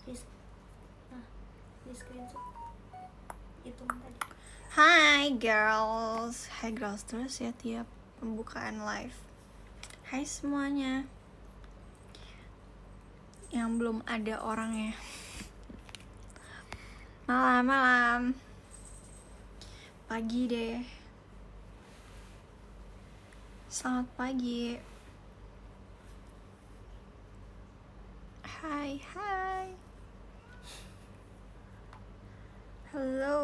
Di screenshot itu tadi. Hi girls terus ya tiap pembukaan live. Hai semuanya yang belum ada orangnya. Malam pagi deh. Selamat pagi. Hai hello.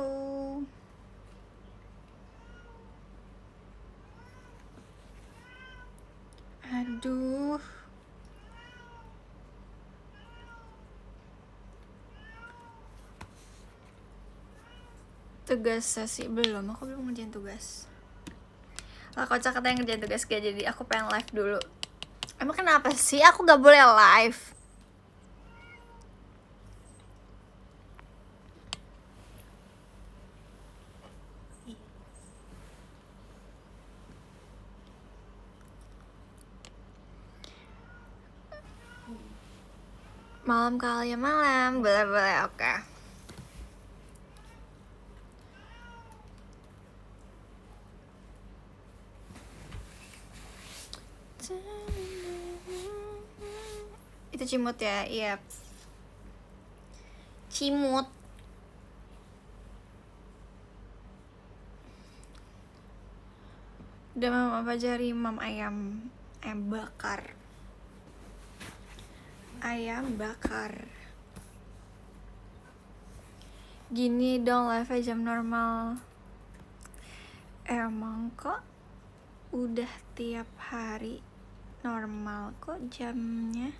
Aduh, tugas sesi belum, aku belum ngerjain tugas. Lah kocak katanya ngerjain tugas gak, jadi aku pengen live dulu. Emang kenapa sih aku gak boleh live? Malam kali ya malam, boleh oke. Itu cimut ya, iya. Cimut. Udah mam apa jari mam ayam bakar. Ayam bakar. Gini dong live jam normal. Emang kok udah tiap hari normal kok jamnya.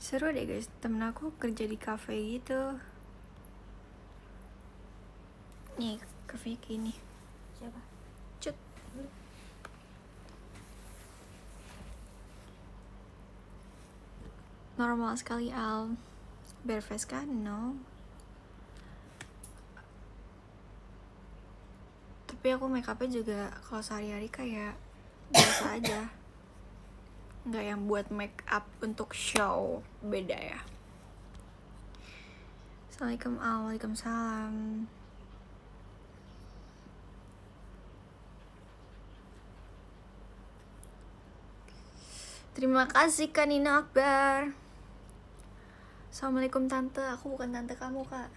Seru deh guys, temen aku kerja di cafe gitu. Nih, cafe kayak gini. Siapa? Cut. Normal sekali Al. Bareface kan? No. Tapi aku make upnya juga kalau sehari-hari kayak biasa aja. Nggak yang buat make up untuk show. Beda ya. Assalamualaikum Al. Waalaikumsalam. Terima kasih Kak Nina Akbar. Assalamualaikum tante, aku bukan tante kamu kak.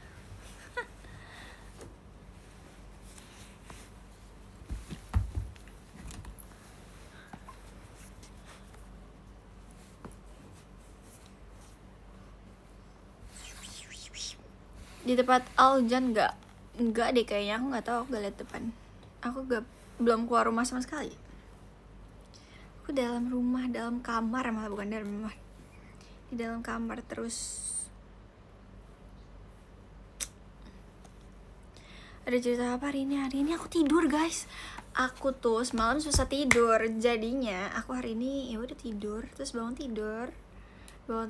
Di tempat Aljan nggak deh kayaknya, aku nggak tahu, aku gak lihat depan. Aku belum keluar rumah sama sekali. Aku dalam rumah, dalam kamar, malah bukan dalam rumah, di dalam kamar terus. Ada cerita apa hari ini? Hari ini aku tidur guys. Aku tuh semalam susah tidur, jadinya aku hari ini ya udah tidur, terus bangun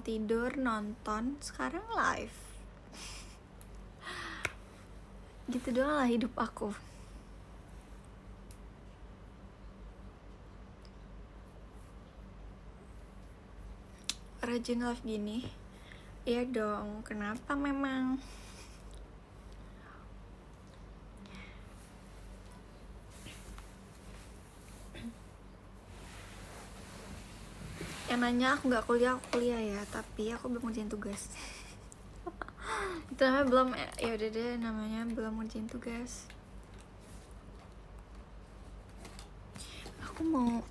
tidur nonton, sekarang live. Gitu doang lah hidup aku. Rajin live gini. Iya dong, kenapa memang? Yang nanya aku nggak kuliah, aku kuliah ya, tapi aku belum ngerjain tugas. Itu namanya belum, ya udah deh, namanya belum ngerjain tugas. Aku mau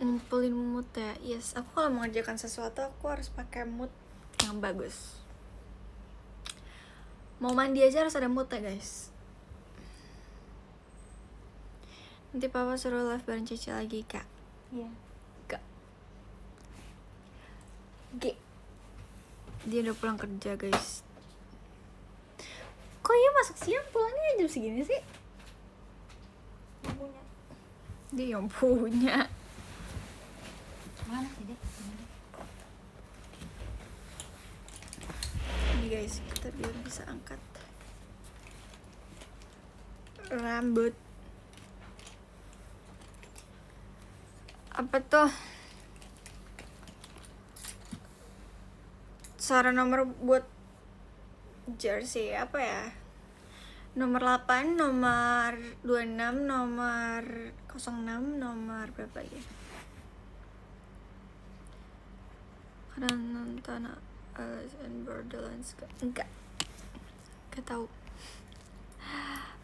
ngumpulin mood ya. Yes, aku kalau mengerjakan sesuatu aku harus pakai mood yang bagus. Mau mandi aja harus ada mood ya guys. Nanti papa suruh live bareng Cici lagi kak. Iya. Kak. G. Dia udah pulang kerja guys. Kok iya masuk siang, pulangnya jam segini sih? Punya. Dia yang punya. Mana sih deh? guys, kita biar bisa angkat rambut. Apa tuh? Saran nomor buat jersey apa ya? Nomor 8, nomor 26, nomor 06, nomor berapa ya? Karena nonton Alice in Borderlands enggak tahu.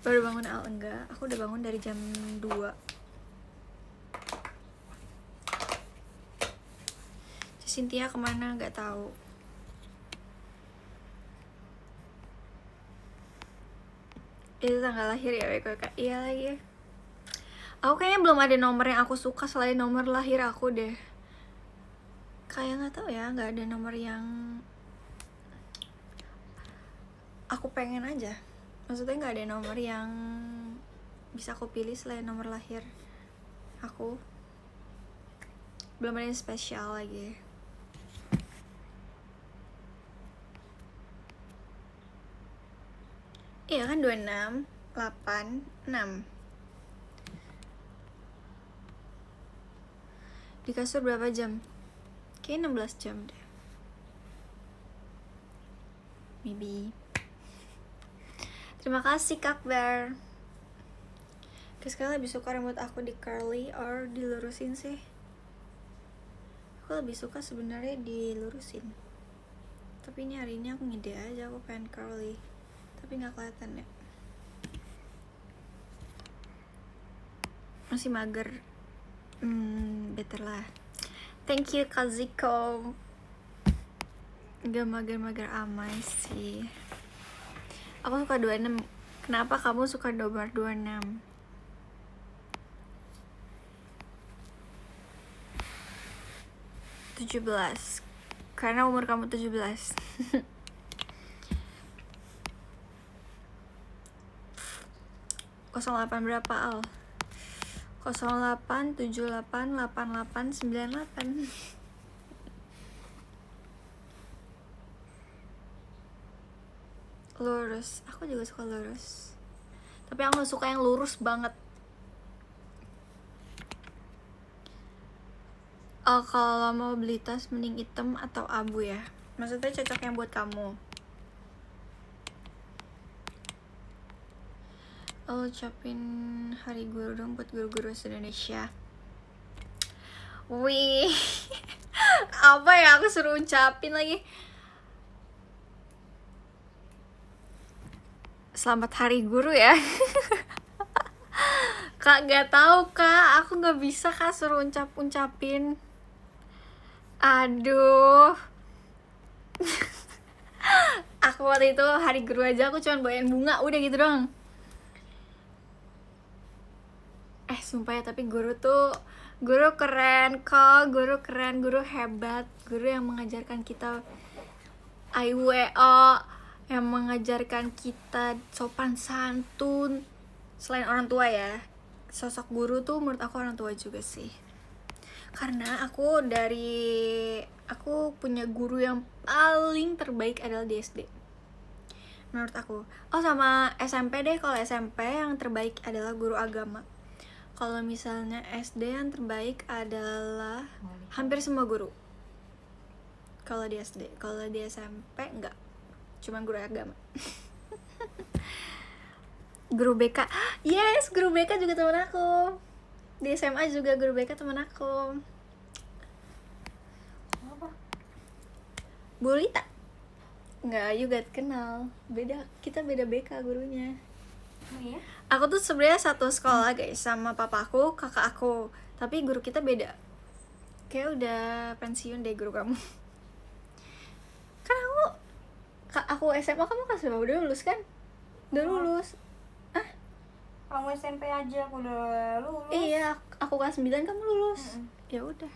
Baru bangun enggak. Aku udah bangun dari jam 2. Cynthia kemana nggak tahu. Itu tanggal lahir ya WKK. Iya lagi ya. Aku kayaknya belum ada nomor yang aku suka selain nomor lahir aku deh. Kayak nggak tahu ya, nggak ada nomor yang aku pengen aja. Maksudnya nggak ada nomor yang bisa aku pilih selain nomor lahir aku. Belum ada yang spesial lagi. Iya kan 26, 8, 6. Di kasur berapa jam? Kayaknya 16 jam deh. Maybe. Terima kasih Kak Bear. Sekarang lebih suka rambut aku di curly or dilurusin sih? Aku lebih suka sebenarnya dilurusin. Tapi ini hari ini aku ngide aja, aku pengen curly. Tapi nggak kelihatan ya. Masih mager. Better lah. Thank you Kaziko. Gak mager-mager amat sih. Aku suka 26. Kenapa kamu suka nomor 26? (17) Karena umur kamu 17. (08) berapa Al? 08 78 88 98. Lurus, aku juga suka lurus. Tapi aku gak suka yang lurus banget. Kalau mau beli tas mending hitam atau abu ya? Maksudnya cocok yang buat kamu. Lo ucapin hari guru dong buat guru-guru se-Indonesia. Wih. Apa ya aku suruh ucapin lagi? Selamat Hari Guru ya. Kak gak tahu Kak, aku gak bisa Kak suruh ucapin. Aduh. Aku waktu itu hari guru aja aku cuma bawain bunga, udah gitu doang. Sumpah ya, tapi guru keren kok, guru keren, guru hebat, guru yang mengajarkan kita IWO, yang mengajarkan kita sopan santun. Selain orang tua ya, sosok guru tuh menurut aku orang tua juga sih. Karena aku punya guru yang paling terbaik adalah di SD menurut aku. Sama SMP deh. Kalau SMP yang terbaik adalah guru agama. Kalau misalnya SD yang terbaik adalah hampir semua guru. Kalau di SD, kalau di SMP enggak, cuman guru agama. Guru BK, yes, guru BK juga teman aku. Di SMA juga guru BK teman aku. Apa? Bu Lita. Enggak, you gak kenal. Beda, kita beda BK gurunya. Oh iya? Aku tuh sebenarnya satu sekolah guys sama papaku, kakak aku. Tapi guru kita beda. Kayak udah pensiun deh guru kamu. Kan aku SMA, kamu kelas berapa? Udah lulus kan? Udah lulus. Kamu SMP aja aku udah lulus. Iya, aku kelas 9, kamu lulus. Ya udah.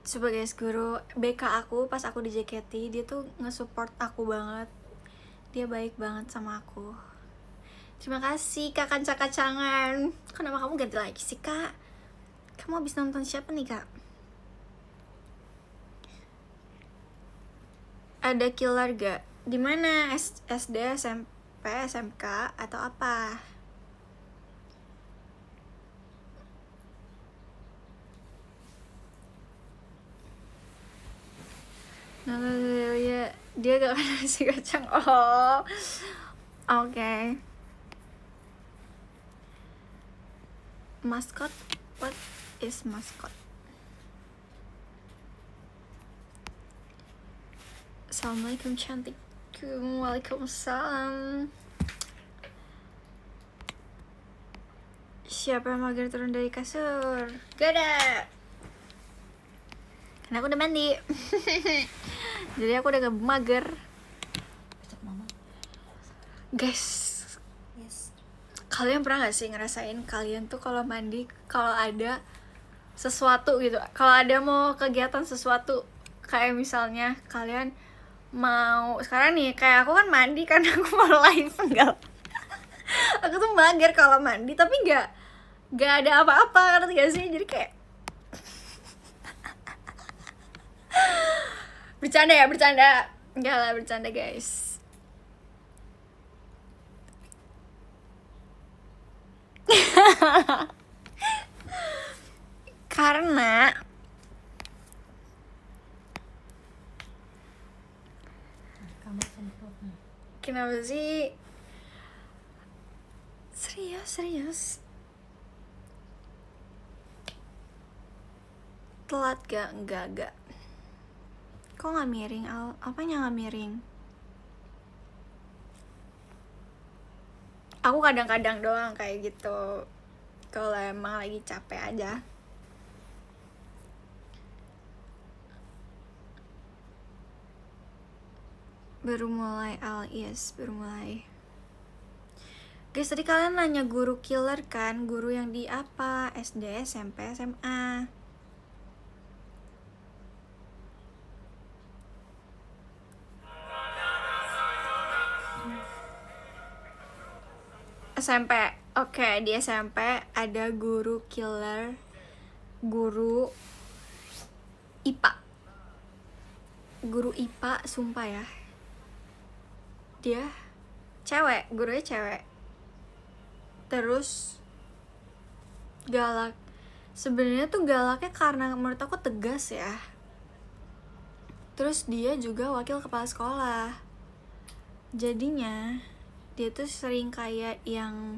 Sebagai guru BK aku pas aku di JKT, dia tuh nge-support aku banget. Dia baik banget sama aku. Terima kasih Kak Kanca-Kacangan. Kenapa kamu ganti lagi sih Kak? Kamu habis nonton siapa nih, Kak? Ada killer gak? Di mana? SD, SMP, SMK atau apa? Nah, ya dia gak kena nasi kacang. Oh, oke. Mascot? What is mascot? Assalamualaikum cantik. Waalaikumsalam. Siapa yang mager turun dari kasur? Gak ada. Karena aku udah mandi. Jadi aku udah gak mager. Guys, Yes. kalian pernah gak sih ngerasain kalian tuh kalau mandi, kalau ada sesuatu gitu, kalau ada mau kegiatan sesuatu, kayak misalnya kalian mau sekarang nih, kayak aku kan mandi karena aku mau live enggak. Aku tuh mager kalau mandi tapi gak ada apa-apa, ngerti gak sih? Jadi kayak bercanda ya, bercanda. Enggak lah, bercanda guys. Karena Kamar semprot. kenapa sih? Serius. Telat gak? Enggak. Kok gak miring, Al? Apanya gak miring? Aku kadang-kadang doang kayak gitu, kalau emang lagi capek aja. Baru mulai, Al. Yes, baru mulai. Guys, tadi kalian nanya guru killer kan? Guru yang di apa? SD, SMP, SMA? SMP. Oke, di SMP ada guru killer, guru IPA. Guru IPA, sumpah ya. Dia cewek, gurunya cewek. Terus galak. Sebenarnya tuh galaknya karena menurut aku tegas ya. Terus dia juga wakil kepala sekolah. Jadinya dia tuh sering kayak yang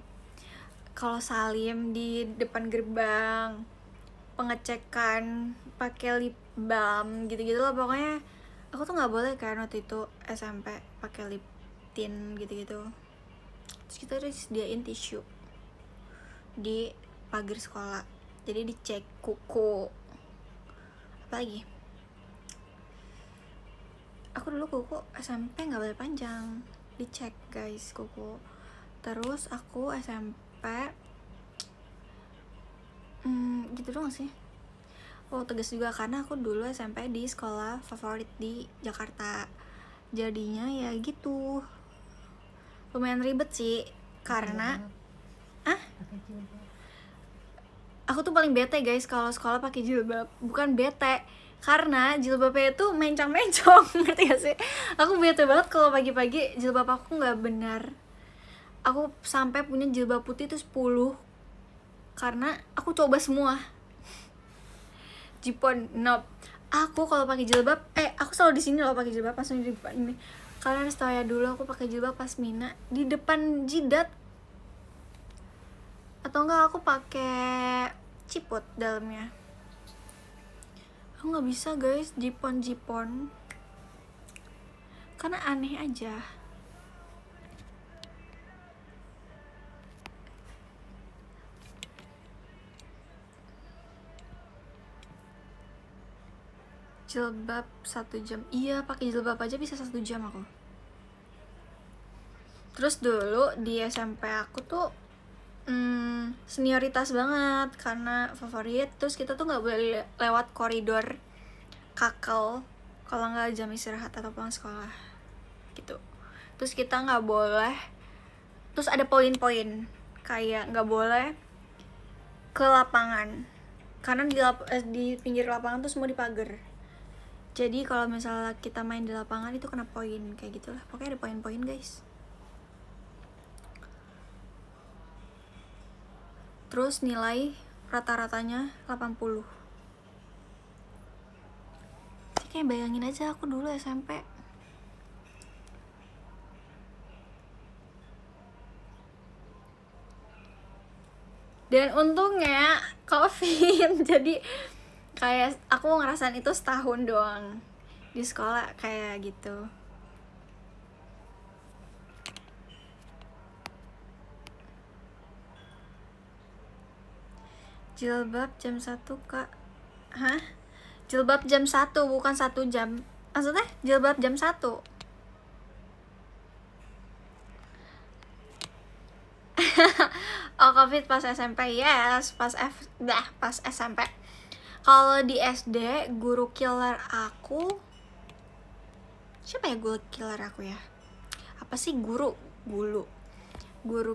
kalau salim di depan gerbang, pengecekan pakai lip balm gitu-gitu loh. Pokoknya aku tuh nggak boleh kan waktu itu SMP pakai lip tint gitu-gitu. Terus kita disediain tisu di pagar sekolah, jadi dicek kuku. Apa lagi? Aku dulu kuku SMP nggak boleh panjang, dicek guys kuku. Terus aku SMP gitu doang sih. Oh, tegas juga karena aku dulu SMP di sekolah favorit di Jakarta. Jadinya ya gitu, lumayan ribet sih karena aku tuh paling bete guys kalau sekolah pakai jilbab. Bukan bete, karena jilbabnya itu mencong-mencong. Ngerti gak sih? Aku bete banget kalau pagi-pagi jilbab aku nggak benar. Aku sampai punya jilbab putih itu 10 karena aku coba semua. Jipon, nope. Aku kalau pakai jilbab, aku selalu di sini loh pakai jilbab, langsung di depan ini. Kalian harus tahu ya, dulu aku pakai jilbab pas Mina di depan jidat, atau enggak aku pakai ciput dalamnya. Aku nggak bisa guys jipon karena aneh aja. Jilbab 1 jam. Iya, pakai jilbab aja bisa 1 jam aku. Terus dulu di SMP aku tuh senioritas banget karena favorit. Terus kita tuh nggak boleh lewat koridor kakel kalau nggak jam istirahat atau pulang sekolah gitu. Terus kita nggak boleh, terus ada poin-poin kayak nggak boleh ke lapangan, karena di pinggir lapangan tuh semua dipagar. Jadi kalau misalnya kita main di lapangan itu kena poin kayak gitulah. Pokoknya ada poin-poin guys. Terus nilai rata-ratanya 80. Jadi kayak bayangin aja aku dulu SMP. Dan untungnya COVID. Jadi kayak aku ngerasain itu setahun doang di sekolah kayak gitu. Jilbab jam 1 kak. Hah? Jilbab jam 1 bukan 1 jam. Maksudnya jilbab jam 1. Oh COVID pas SMP, yes. Pas SMP. Kalau di SD guru killer aku, siapa ya guru killer aku ya? Apa sih guru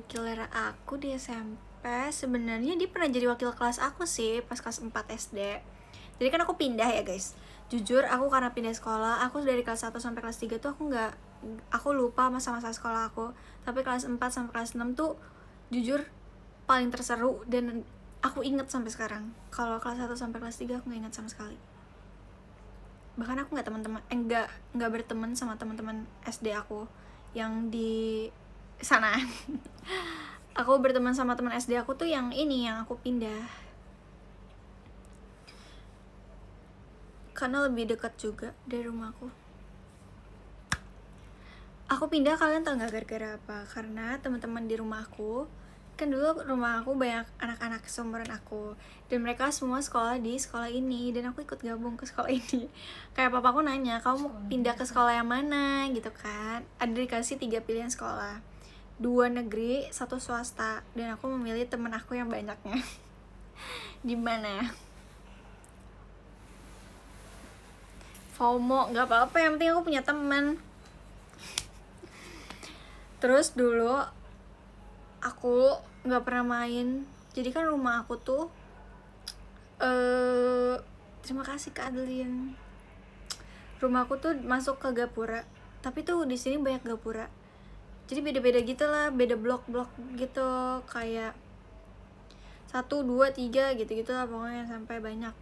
killer aku di SMP sebenarnya dia pernah jadi wakil kelas aku sih pas kelas 4 SD. Jadi kan aku pindah ya guys. Jujur aku karena pindah sekolah, aku dari kelas 1 sampai kelas 3 tuh aku lupa masa-masa sekolah aku. Tapi kelas 4 sampai kelas 6 tuh jujur paling terseru dan aku inget sampai sekarang. Kalau kelas 1 sampai kelas 3 aku gak inget sama sekali. Bahkan aku nggak berteman sama teman-teman SD aku yang di sana. Aku berteman sama teman SD aku tuh yang aku pindah karena lebih dekat juga dari rumahku. Aku pindah, kalian tau gak gara-gara apa? Karena teman-teman di rumahku, kan dulu rumah aku banyak anak-anak seumuran aku dan mereka semua sekolah di sekolah ini dan aku ikut gabung ke sekolah ini. Kayak papaku nanya, kamu mau pindah ke sekolah yang mana gitu kan. Ada dikasih 3 pilihan sekolah, 2 negeri, 1 swasta, dan aku memilih temen aku yang banyaknya. Di mana? FOMO, nggak apa-apa, yang penting aku punya teman. Terus dulu aku nggak pernah main, jadi kan rumah aku tuh terima kasih Kak Adeline. Rumah aku tuh masuk ke gapura, tapi tuh di sini banyak gapura. Jadi beda-beda gitu lah, beda blok-blok gitu, kayak 1, 2, 3 gitu-gitu lah pokoknya sampai banyak.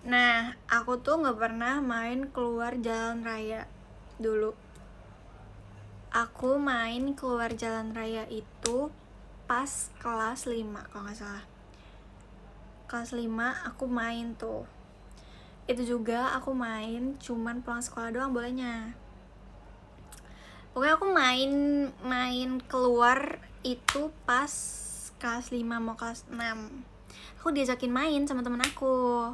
Nah, aku tuh nggak pernah main keluar jalan raya dulu. Aku main keluar jalan raya itu pas kelas 5 kalau nggak salah. Kelas 5 aku main tuh. Itu juga aku main cuman pulang sekolah doang bolehnya. Pokoknya aku main keluar itu pas kelas 5 mau kelas 6. Aku diajakin main sama temen aku.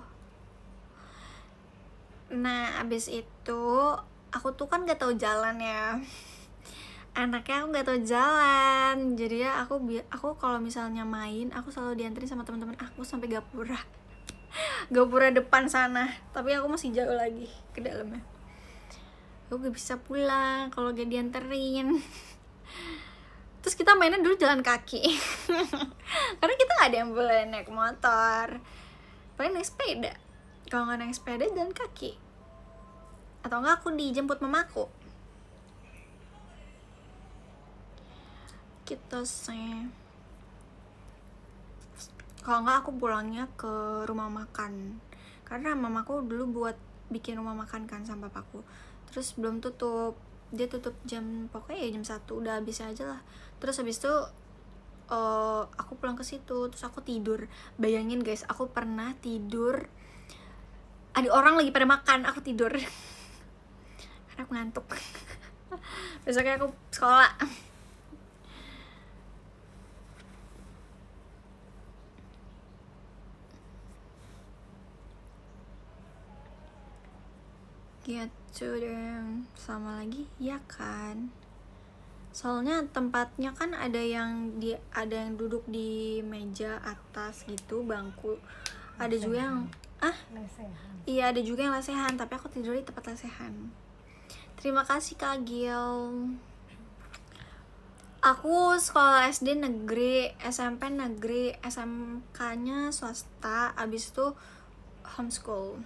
Nah, abis itu aku tuh kan gak tahu jalan ya. Anaknya aku gak tahu jalan. Jadi ya aku kalau misalnya main, aku selalu dianterin sama teman-teman aku sampai gapura. Gapura depan sana, tapi aku masih jauh lagi ke dalamnya. Aku gak bisa pulang kalau gak dianterin. Terus kita mainnya dulu jalan kaki. Karena kita gak ada yang boleh naik motor, paling naik sepeda. Kalau gak naik sepeda jalan kaki, atau enggak aku dijemput mamaku gitu sih. Kalau enggak aku pulangnya ke rumah makan, karena mamaku dulu buat bikin rumah makan kan sama papaku. Terus belum tutup, dia tutup pokoknya ya jam 1 udah habis aja lah. Terus habis itu aku pulang ke situ, terus aku tidur. Bayangin guys, aku pernah tidur, ada orang lagi pada makan, aku tidur karena aku ngantuk. Besoknya aku sekolah. Gitu deh. Sama lagi ya kan, soalnya tempatnya kan ada yang duduk di meja atas gitu, bangku. Ada juga yang lesehan. Iya, ada juga yang lesehan, tapi aku tidur di tempat lesehan. Terima kasih Kak Gil. Aku sekolah SD negeri, SMP negeri, SMK-nya swasta, abis itu homeschool.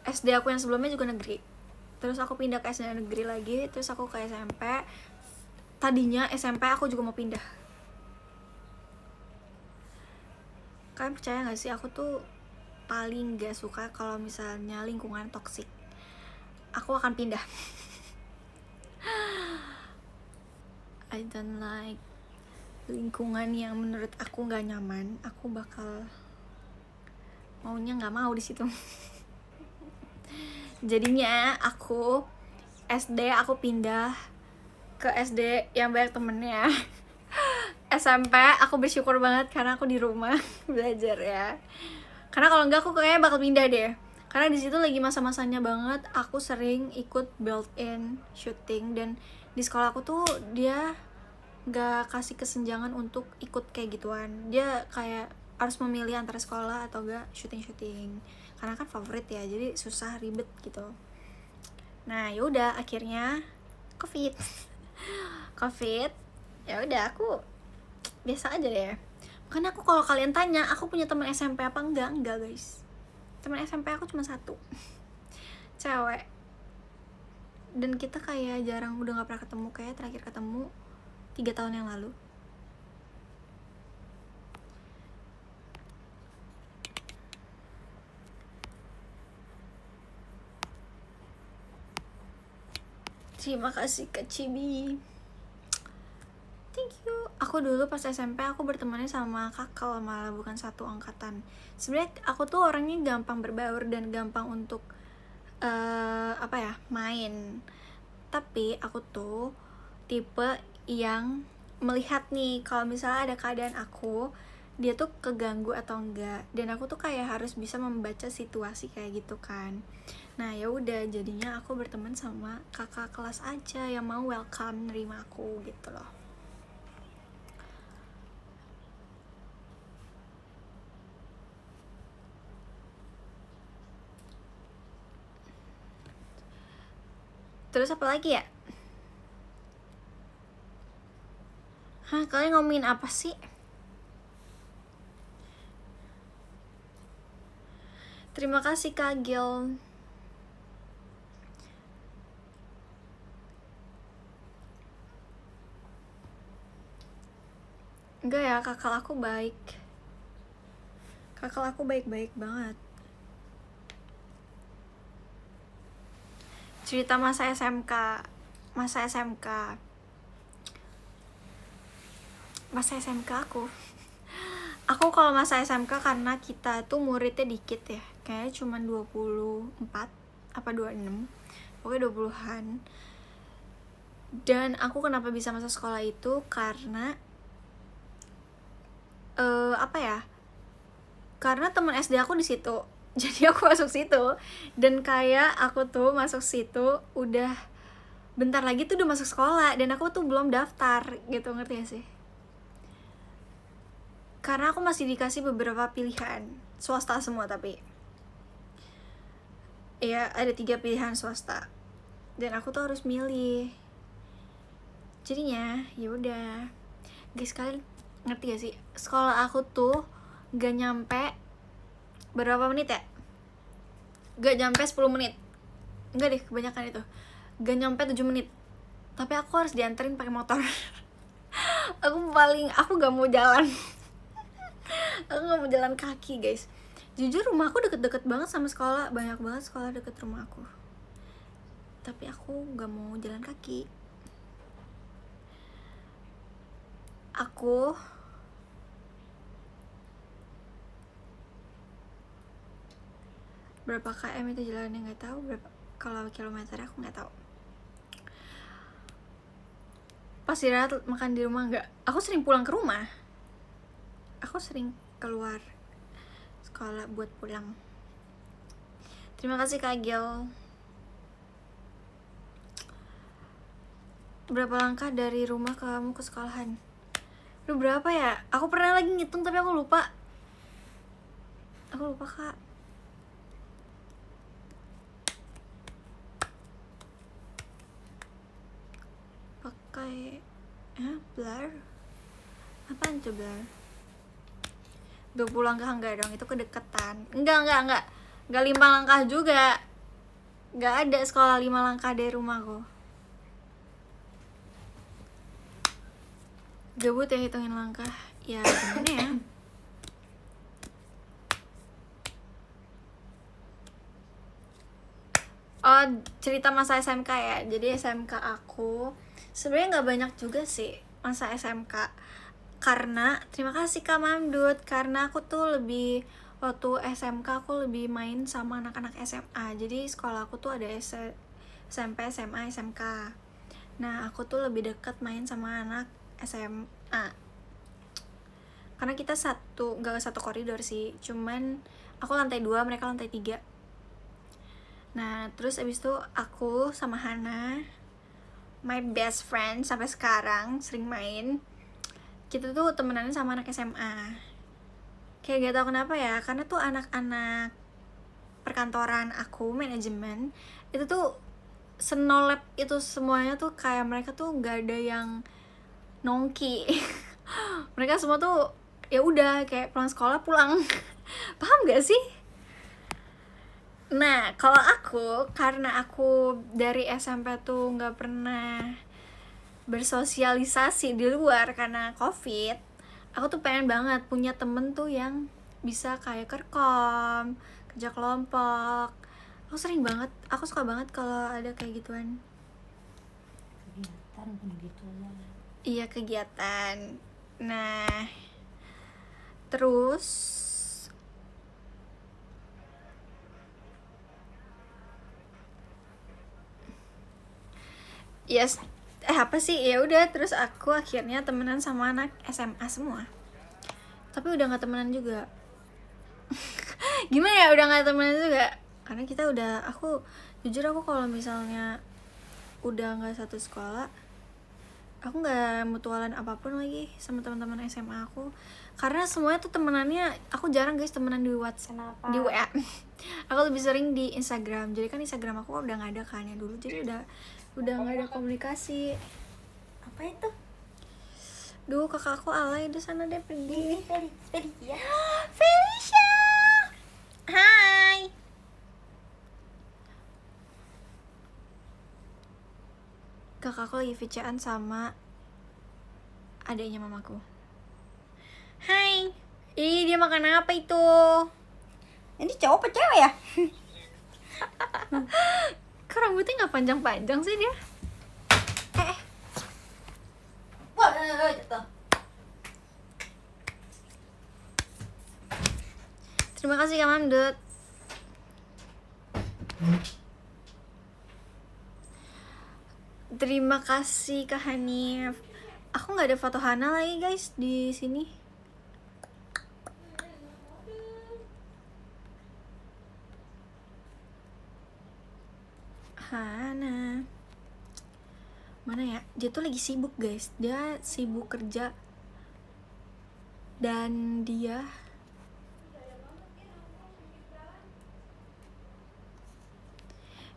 SD aku yang sebelumnya juga negeri, terus aku pindah ke SD negeri lagi, terus aku ke SMP. Tadinya SMP aku juga mau pindah. Kalian percaya gak sih, aku tuh paling gak suka kalau misalnya lingkungan toksik. Aku akan pindah. I don't like lingkungan yang menurut aku gak nyaman. Aku bakal maunya gak mau di situ. Jadinya aku SD aku pindah ke SD yang banyak temennya. SMP aku bersyukur banget karena aku di rumah belajar ya. Karena kalau enggak aku kayaknya bakal pindah deh. Karena di situ lagi masa-masanya banget aku sering ikut built-in shooting, dan di sekolah aku tuh dia nggak kasih kesenjangan untuk ikut kayak gituan. Dia kayak harus memilih antara sekolah atau enggak shooting karena kan favorit ya, jadi susah, ribet gitu. Nah yaudah akhirnya covid ya udah aku biasa aja deh. Makanya aku kalau kalian tanya aku punya teman SMP apa enggak guys. Teman SMP aku cuma satu, cewek, dan kita kayak jarang, udah nggak pernah ketemu. Kayak terakhir ketemu 3 tahun yang lalu. Terima kasih Kak Cibi, thank you. Aku dulu pas SMP aku bertemannya sama kakak, malah bukan satu angkatan. Sebenarnya aku tuh orangnya gampang berbaur dan gampang untuk main. Tapi aku tuh tipe yang melihat nih kalau misalnya ada keadaan aku, dia tuh keganggu atau enggak, dan aku tuh kayak harus bisa membaca situasi kayak gitu kan. Nah ya udah jadinya aku berteman sama kakak kelas aja yang mau welcome nerima aku gitu loh. Terus apa lagi ya? Kalian ngomongin apa sih? Terima kasih Kak Gil. Enggak ya, kakak aku baik. Kakak aku baik-baik banget. Cerita masa SMK aku kalau masa SMK, karena kita tuh muridnya dikit ya, kayaknya cuma 24 apa 26, pokoknya 20-an. Dan aku kenapa bisa masuk sekolah itu karena karena teman SD aku di situ. Jadi aku masuk situ, dan kayak aku tuh masuk situ udah bentar lagi tuh udah masuk sekolah, dan aku tuh belum daftar gitu, ngerti gak sih? Karena aku masih dikasih beberapa pilihan, swasta semua tapi ya ada 3 pilihan swasta, dan aku tuh harus milih. Jadinya ya udah guys, kalian ngerti gak sih, sekolah aku tuh gak nyampe berapa menit ya, gak nyampe 10 menit, enggak deh, kebanyakan itu, gak nyampe 7 menit, tapi aku harus dianterin pakai motor. aku gak mau jalan. Aku gak mau jalan kaki guys. Jujur rumahku deket-deket banget sama sekolah, banyak banget sekolah deket rumah aku, tapi aku gak mau jalan kaki. Aku berapa km itu jalannya nggak tahu, berapa kalau kilometer aku nggak tahu. Pas istirahat makan di rumah nggak, aku sering pulang ke rumah, aku sering keluar sekolah buat pulang. Terima kasih Kak Gil. Berapa langkah dari rumah kamu ke sekolahan? Lu berapa ya? Aku pernah lagi ngitung tapi aku lupa Kak. kayak Blur. Apaan tuh Blur? 20 langkah enggak dong, itu kedekatan. Enggak 5 langkah juga. Enggak ada sekolah 5 langkah dari rumahku. Gabut ya hitungin langkah. Ya gimana ya? Oh, cerita masa SMK ya. Jadi SMK aku sebenarnya nggak banyak juga sih masa SMK. Karena terima kasih Kak Mamdut, karena aku tuh lebih waktu SMK aku lebih main sama anak-anak SMA. Jadi sekolah aku tuh ada SMP, SMA, SMK. Nah, aku tuh lebih dekat main sama anak SMA. Karena kita nggak satu koridor sih, cuman aku lantai 2, mereka lantai 3. Nah, terus abis itu aku sama Hana, my best friend sampai sekarang, sering main. Kita tuh temenannya sama anak SMA. Kayak gak tau kenapa ya, karena tuh anak-anak perkantoran aku, manajemen, itu tuh senolep itu semuanya tuh kayak mereka tuh gak ada yang nongki. Mereka semua tuh ya udah kayak pulang sekolah pulang. Paham gak sih? Nah, kalau aku, karena aku dari SMP tuh nggak pernah bersosialisasi di luar karena COVID, aku tuh pengen banget punya temen tuh yang bisa kayak kerkom, kerja kelompok. Aku suka banget kalau ada kayak gituan. Kegiatan gitu lah. Iya, kegiatan. Nah, terus yes, apa sih, ya udah, terus aku akhirnya temenan sama anak SMA semua, tapi udah nggak temenan juga. Gimana ya, udah nggak temenan juga karena kita udah, jujur aku kalau misalnya udah nggak satu sekolah, aku nggak mutualan apapun lagi sama teman-teman SMA aku, karena semuanya tuh temenannya, aku jarang guys temenan di WhatsApp. Kenapa? Di WA. Aku lebih sering di Instagram, jadi kan Instagram aku udah nggak ada kan ya dulu, jadi udah nggak ada komunikasi. Apa itu? Duh, kakak aku alay di sana deh, pergi. Felicia. Felicia. Hai. Kakak aku lagi VC-an sama adiknya mamaku. Hai. Ih, dia makan apa itu? Ini cowok apa cewek ya? Kok rambutnya nggak panjang-panjang sih dia? Wah, jatuh. Terima kasih Kak Mamdut. Terima kasih Kak Hanif. Aku nggak ada foto Hana lagi guys di sini. Hana mana ya? Dia tuh lagi sibuk guys. Dia sibuk kerja. Dan dia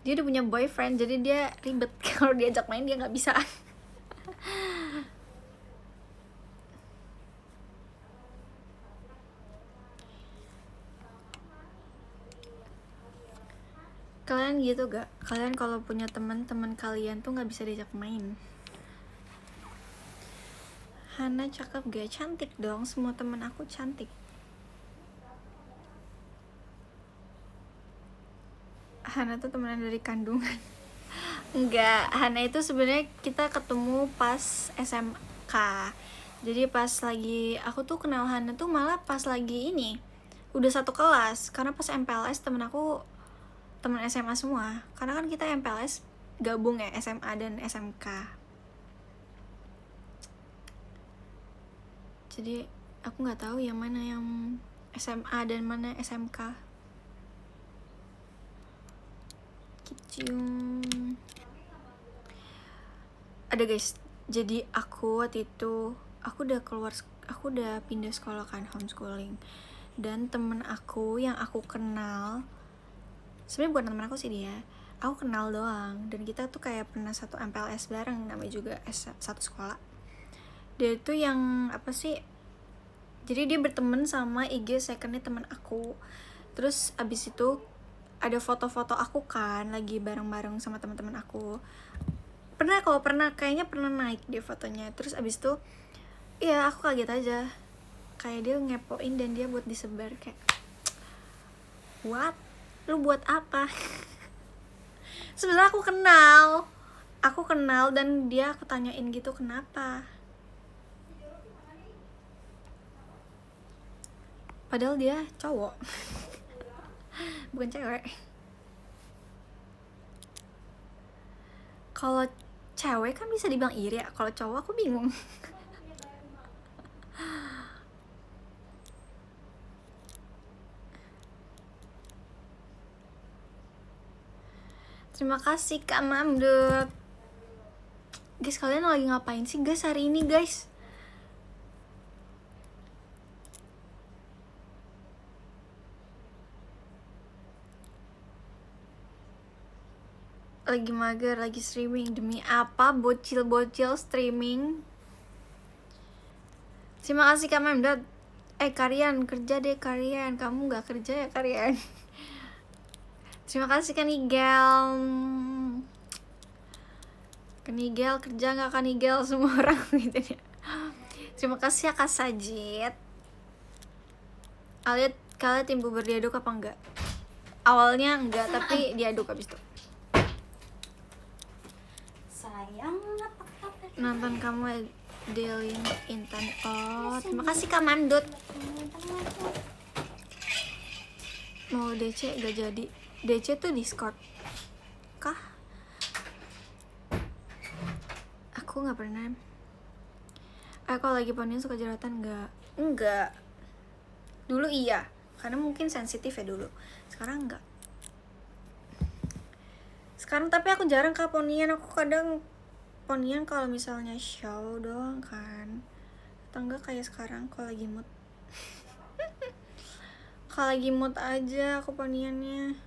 udah punya boyfriend, jadi dia ribet. Kalau diajak main dia nggak bisa. Kalian gitu gak? Kalian kalau punya teman kalian tuh nggak bisa diajak main. Hana cakep gak? Cantik dong, semua teman aku cantik. Hana tuh temenan dari kandungan. Enggak, Hana itu sebenarnya kita ketemu pas SMK. Jadi pas lagi, aku tuh kenal Hana tuh malah pas lagi ini udah satu kelas. Karena pas MPLS temen aku temen SMA semua. Karena kan kita MPLS gabung ya, SMA dan SMK. Jadi aku nggak tahu yang mana yang SMA dan mana SMK. Kicium. Ada guys, jadi aku waktu itu aku udah pindah sekolah kan, homeschooling. Dan temen aku yang aku kenal, sebenarnya bukan temen aku sih dia, aku kenal doang, dan kita tuh kayak pernah satu MPLS bareng, namanya juga satu sekolah. Dia tuh yang apa sih, jadi dia berteman sama IG secondnya teman aku. Terus abis itu ada foto-foto aku kan lagi bareng-bareng sama teman-teman aku. Kayaknya pernah naik dia fotonya. Terus abis itu ya aku kaget aja, kayak dia ngepoin dan dia buat disebar. Kayak what? Lu buat apa? Sebenarnya aku kenal dan dia aku tanyain gitu kenapa. Padahal dia cowok. Bukan cewek. Kalau cewek kan bisa dibilang iri ya, kalau cowok aku bingung. Terima kasih Kak Mamdut. Guys, kalian lagi ngapain sih guys hari ini guys? Lagi mager, lagi streaming. Demi apa bocil-bocil streaming? Terima kasih Kak Mamdut. Karian, kerja deh Karian. Kamu gak kerja ya Karian? Terima kasih Kanigel. Kanigel kerja gak Kanigel? Semua orang gitu ya. Terima kasih ya Kak Sajid. Kalian tim bubur diaduk apa enggak? Awalnya enggak, tapi diaduk abis itu. Sayang, apa kabar? Nonton kamu Delin Intan. Oh, terima kasih Kak Mandut. Mau DC gak jadi. DC tuh Discord kah? Aku gak pernah. Kalau lagi ponian suka jerawatan gak? Enggak. Dulu iya, karena mungkin sensitif ya dulu. Sekarang enggak. Sekarang tapi aku jarang Kak ponian. Aku kadang ponian kalau misalnya show doang kan. Atau enggak kayak sekarang kalau lagi mood. Kalau lagi mood aja aku poniannya.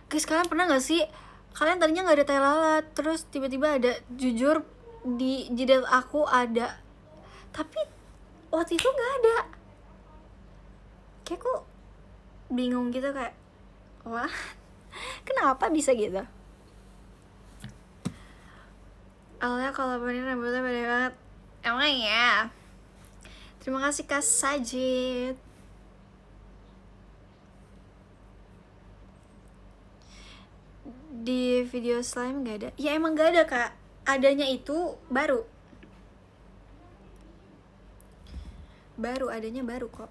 Guys, kalian pernah gak sih, kalian tadinya gak ada tai lalat, terus tiba-tiba ada, jujur di jidat aku ada, tapi waktu itu gak ada. Kayak aku bingung gitu, kayak wah, kenapa bisa gitu. Awalnya kalau bener rambutnya beda banget. Emang ya. Terima kasih Kak Sajid. Di video slime gak ada. Ya emang gak ada Kak. Adanya itu baru. Adanya baru kok.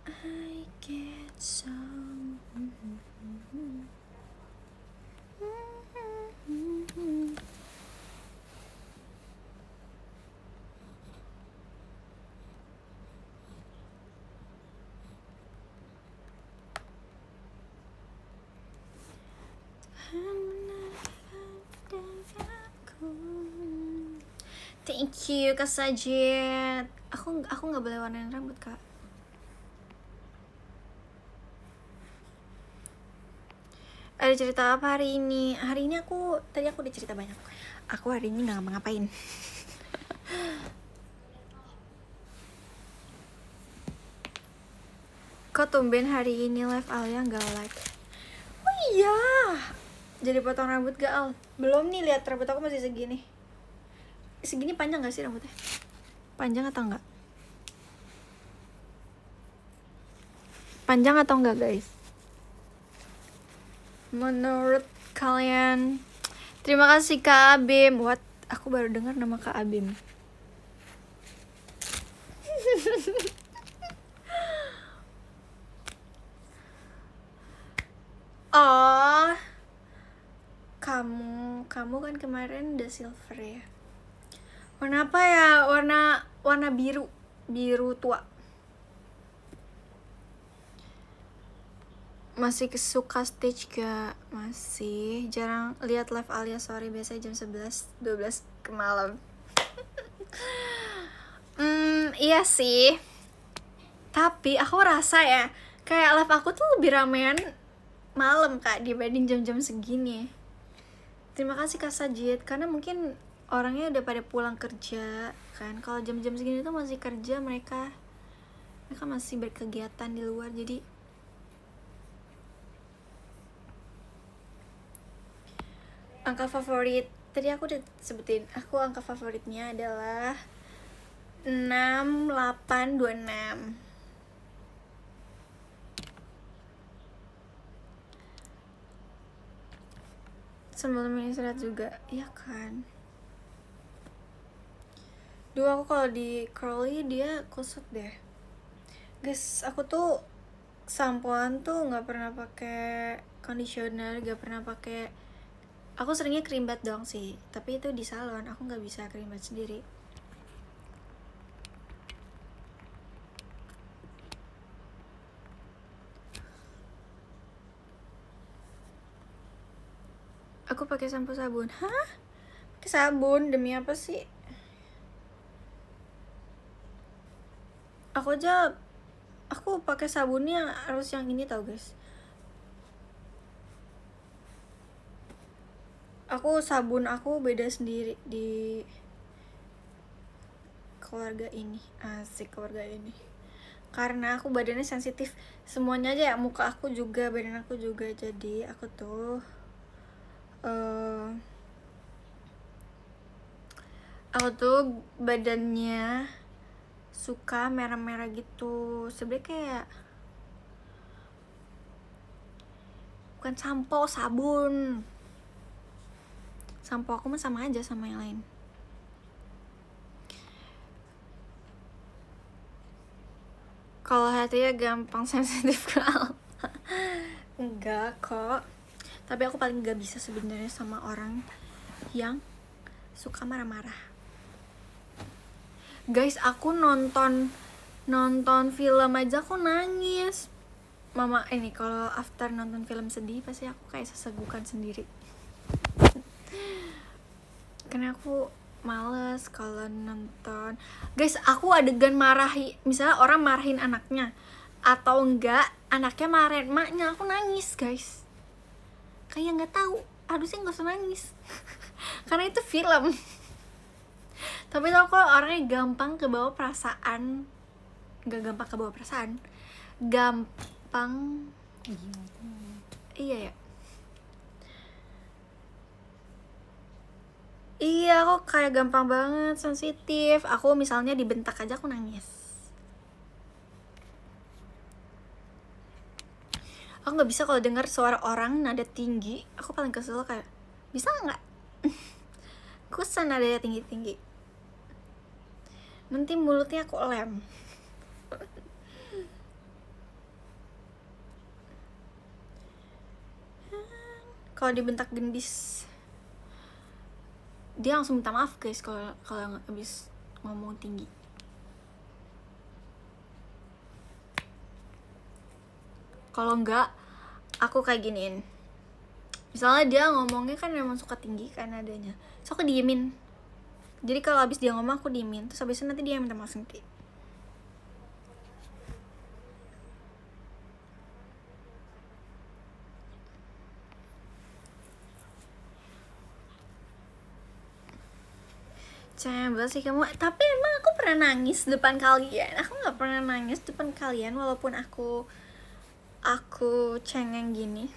I get some. Thank you Kak Sajid. Aku nggak boleh warnain rambut Kak. Ada cerita apa hari ini? Hari ini tadi aku udah cerita banyak. Aku hari ini nggak ngapa-ngapain. Kok tumben hari ini live Alia nggak like? Oh iya, jadi potong rambut gak Al? Belum nih, lihat rambut aku masih segini. Segini panjang gak sih rambutnya? Panjang atau enggak? Panjang atau enggak guys? Menurut kalian? Terima kasih Kak Abim. What? Aku baru dengar nama Kak Abim. Oh, kamu kan kemarin udah silver ya. Warna apa ya? Warna biru tua. Masih suka stage gak? Masih. Jarang lihat live Alia, sorry. Biasanya jam 11-12 ke malam. Iya sih. Tapi aku rasa ya kayak live aku tuh lebih ramean malam kak dibanding jam-jam segini. Terima kasih Kak Sajid, karena mungkin orangnya udah pada pulang kerja kan. Kalau jam-jam segini tuh masih kerja mereka masih berkegiatan di luar. Jadi angka favorit tadi aku udah sebutin. Aku angka favoritnya adalah 6826. Sebelum istirahat juga, iya kan. Dulu aku kalau di curly dia kusut deh. Guys, aku tuh sampoan tuh nggak pernah pakai conditioner, nggak pernah pakai. Aku seringnya cream bath dong sih, tapi itu di salon. Aku nggak bisa cream bath sendiri. Aku pakai sampo sabun. Hah? Pakai sabun demi apa sih? Aku pakai sabunnya harus yang ini tau guys. Sabun aku beda sendiri di keluarga ini. Asik keluarga ini. Karena aku badannya sensitif semuanya aja ya, muka aku juga, badan aku juga. Jadi aku tuh badannya suka merah-merah gitu. Sebenarnya kayak bukan sampo, sabun. Sampo aku mah sama aja sama yang lain. Kalau hatinya gampang sensitif ke enggak kok. Tapi aku paling gak bisa sebenarnya sama orang yang suka marah-marah. Guys, aku nonton film aja aku nangis. Mama ini kalau after nonton film sedih pasti aku kayak sesegukan sendiri. Karena aku males kalau nonton. Guys, aku adegan misalnya orang marahin anaknya atau enggak anaknya marahin emaknya, aku nangis guys. Kayak nggak tahu, harusnya nggak usah nangis. Karena itu film. Tapi tau kok orangnya gampang kebawa perasaan. Gampang. Iya ya. Iya, aku kayak gampang banget sensitif. Aku misalnya dibentak aja aku nangis. Aku nggak bisa kalau dengar suara orang nada tinggi. Aku paling kesel kayak bisa nggak? Kusen nadanya tinggi-tinggi. Nanti mulutnya aku lem. Kalau dibentak gendis, dia langsung minta maaf guys kalau habis ngomong tinggi. Kalau enggak, aku kayak giniin. Misalnya dia ngomongnya kan memang suka tinggi kan nadanya, so aku diemin. Jadi kalau habis dia ngomong aku diemin, terus habisnya nanti dia minta maaf sendiri. Cembel sih kamu. Tapi emang aku pernah nangis depan kalian? Aku nggak pernah nangis depan kalian walaupun aku cengeng gini.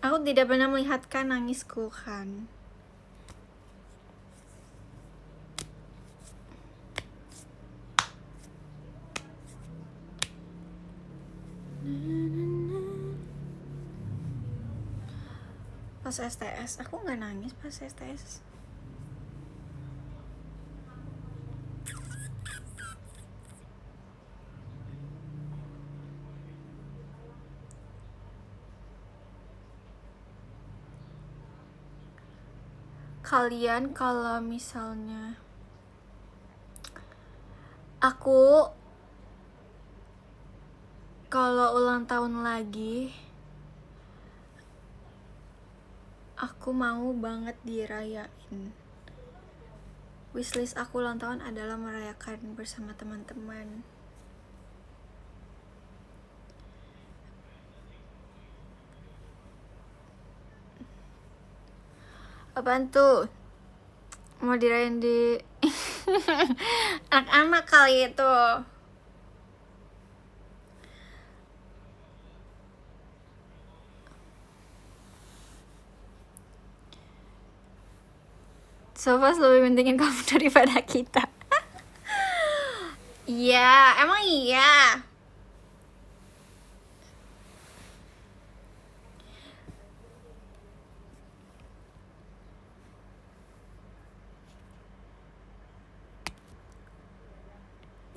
Aku tidak pernah melihatkan nangisku kan. Pas STS, aku nggak nangis pas STS. Kalian kalau misalnya aku kalau ulang tahun lagi, aku mau banget dirayain. Wishlist aku ulang tahun adalah merayakan bersama teman-teman. Apaan tuh? Mau dirayain di anak-anak kali itu. Sofas lebih pentingin kamu daripada kita. Iya, emang iya.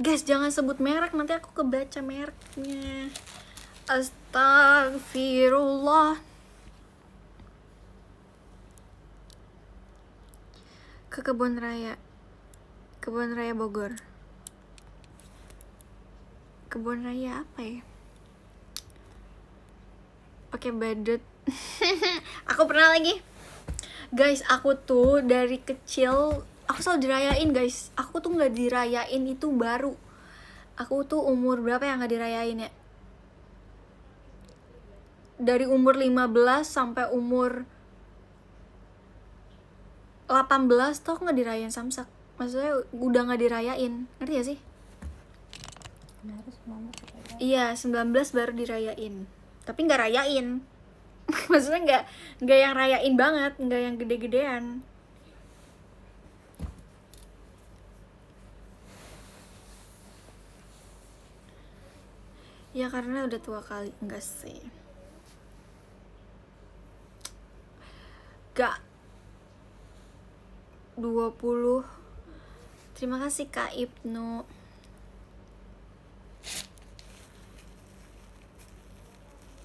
Guys, jangan sebut merek, nanti aku kebaca mereknya. Astagfirullah. Ke Kebun Raya Bogor. Kebun Raya apa ya? Pakai badut. Aku pernah lagi. Guys, aku tuh dari kecil aku selalu dirayain, guys. Aku tuh nggak dirayain itu baru. Aku tuh umur berapa yang nggak dirayain ya? Dari umur 15 sampai umur 18 tuh aku nggak dirayain samsak. Maksudnya udah nggak dirayain, ngerti gak sih? Iya, 19 baru dirayain. Tapi nggak rayain. Maksudnya nggak yang rayain banget, nggak yang gede-gedean. Ya karena udah tua kali, enggak sih. Gak 20. Terima kasih Kak Ibnu.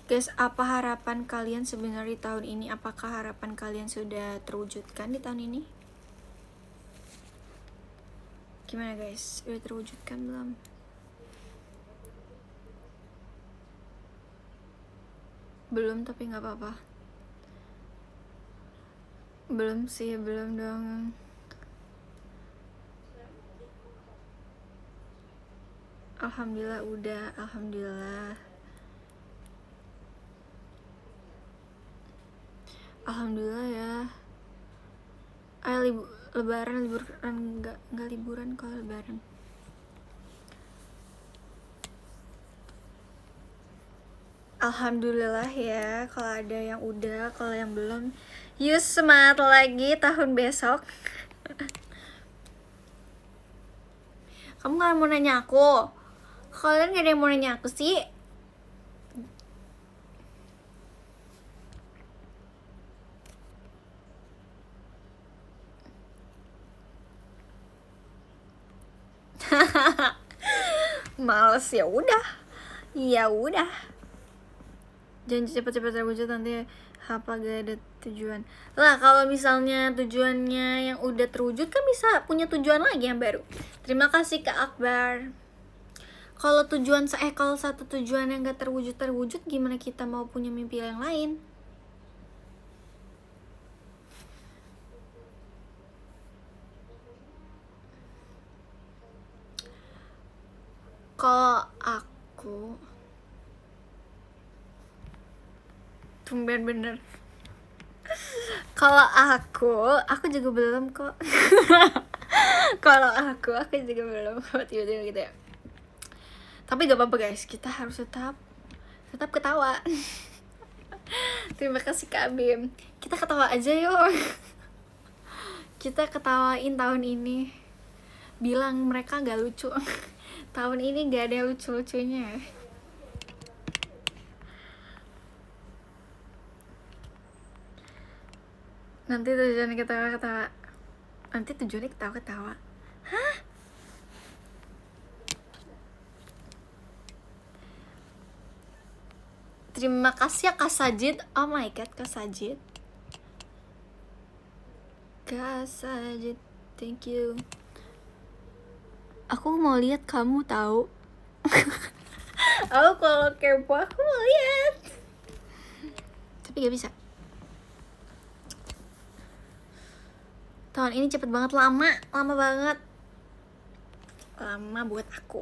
Guys, apa harapan kalian sebenarnya di tahun ini? Apakah harapan kalian sudah terwujudkan di tahun ini? Gimana guys? Udah terwujudkan belum? Belum, tapi gak apa-apa. Belum sih, belum dong. Alhamdulillah udah, alhamdulillah. Alhamdulillah ya. Ayo lebaran enggak liburan kalau lebaran. Alhamdulillah ya, kalau ada yang udah, kalau yang belum, yuk semangat lagi tahun besok. Kamu gak mau nanya aku? Kalian gak ada yang mau nanya aku sih? Males, ya udah. Ya udah. Jangan cepet-cepet terwujud, nanti apa gak ada tujuan. Lah kalau misalnya tujuannya yang udah terwujud kan bisa punya tujuan lagi yang baru. Terima kasih Kak Akbar. Kalau kalau satu tujuan yang gak terwujud gimana kita mau punya mimpi yang lain? Kalau aku tumben bener. Kalau aku juga belum kok. Kalau aku juga belum kok, tiba-tiba gitu ya. Tapi gak apa-apa guys, kita harus tetap ketawa. Terima kasih Kak Bim. Kita ketawa aja yuk. Kita ketawain tahun ini. Bilang mereka gak lucu. Tahun ini gak ada lucu-lucunya. Nanti tujuannya ketawa-ketawa. Hah? Terima kasih ya Kak Sajid. Oh my god, Kak Sajid. Thank you. Aku mau lihat kamu tahu. Aku kalau kepo aku mau lihat. Tapi gak bisa. Tahun ini cepet banget, lama banget. Lama buat aku.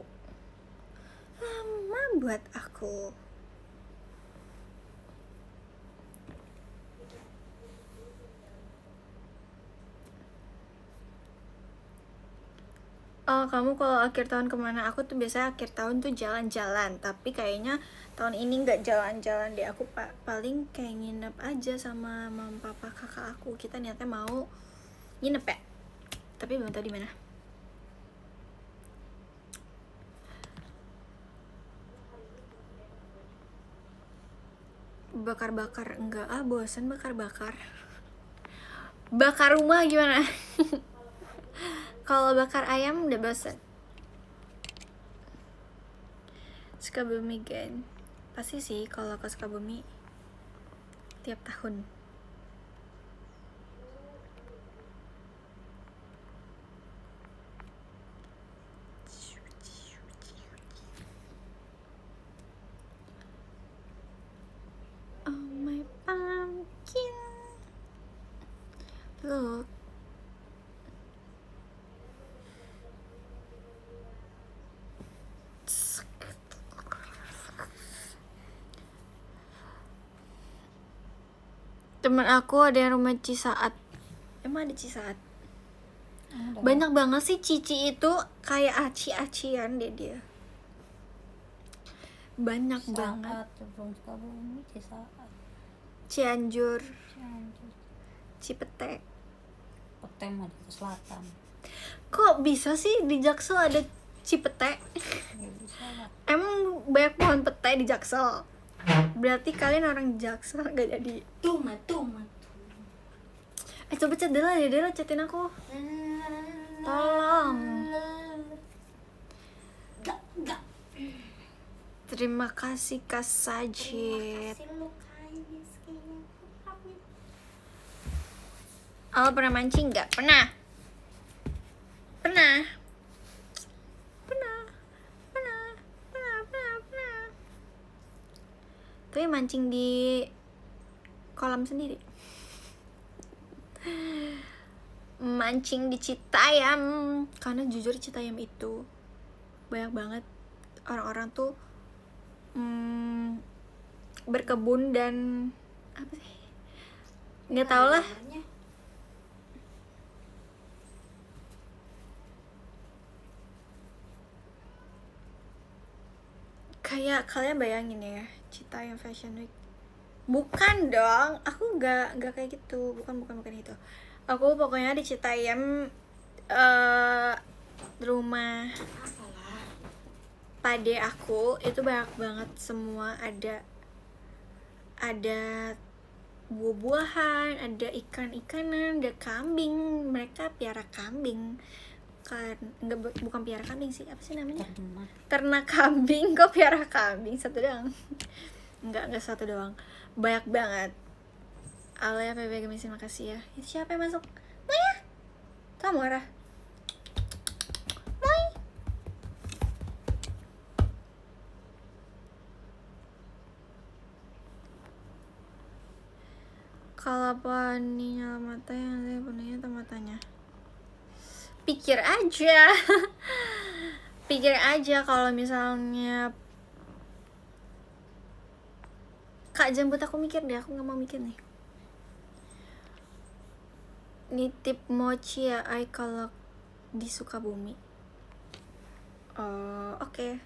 Oh, kamu kalau akhir tahun kemana? Aku tuh biasanya akhir tahun tuh jalan-jalan. Tapi kayaknya tahun ini nggak jalan-jalan deh. Aku paling kayak nginep aja sama mama, papa, kakak aku. Kita niatnya mau nginep ya. Tapi belum tahu di mana. Bakar-bakar enggak, bosan bakar-bakar. Bakar rumah gimana? Kalau bakar ayam udah bosan. Sukabumi kan, pasti sih kalau ke Sukabumi tiap tahun. Oh my pumpkin, look. Temen aku ada yang rumah Cisaat. Emang ada Cisaat? Banyak banget sih Cici itu, kayak aci-acian deh dia. Banyak banget. Sukabumi, Cisaat, Cianjur, Cianjur, Cipete. Pete mah di selatan. Kok bisa sih di Jaksel ada Cipete? Ya bisa lah. Emang banyak pohon pete di Jaksel? Berarti kalian orang Jaksel gak jadi. Tuh mah. Coba chat Dela deh, Dela chatin aku. Tolong. Gak. Terima kasih Kak Sajid. Al pernah mancing gak? Pernah. Tapi mancing di kolam sendiri. Mancing di Citayam. Karena jujur Citayam itu banyak banget orang-orang tuh berkebun dan apa sih? Nggak tau lah. Kayak kalian bayangin ya, Citayam Fashion Week. Bukan dong, aku nggak kayak gitu. Bukan itu. Aku pokoknya di Citayam rumah pade aku itu banyak banget, semua ada buah-buahan, ada ikan-ikanan, ada kambing. Mereka piara kambing kan, bukan piara kambing sih, apa sih namanya, ternak kambing. Kok piara kambing satu doang? Enggak satu doang, banyak banget. Alia PB Gemisin, makasih ya. Itu siapa yang masuk? Maya, kamu marah? Mai. Kalau pani nyala mata yang saya punya matanya. Pikir aja kalau misalnya Kak jemput aku, mikir deh, aku nggak mau mikir nih. Nitip mochi ya Ai kalau di Sukabumi. Oke.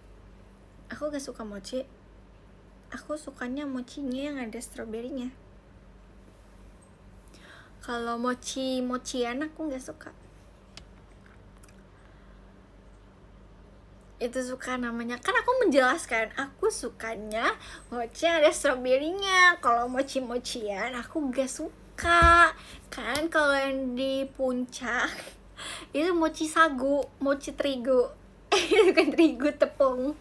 Aku gak suka mochi. Aku sukanya mochinya yang ada stroberinya. Kalau mochian aku gak suka. Itu suka namanya, kan aku menjelaskan aku sukanya mochi ada stroberinya. Kalau mochian aku gak suka. Kan kalau yang di puncak itu mochi sagu, mochi terigu. Bukan terigu, tepung.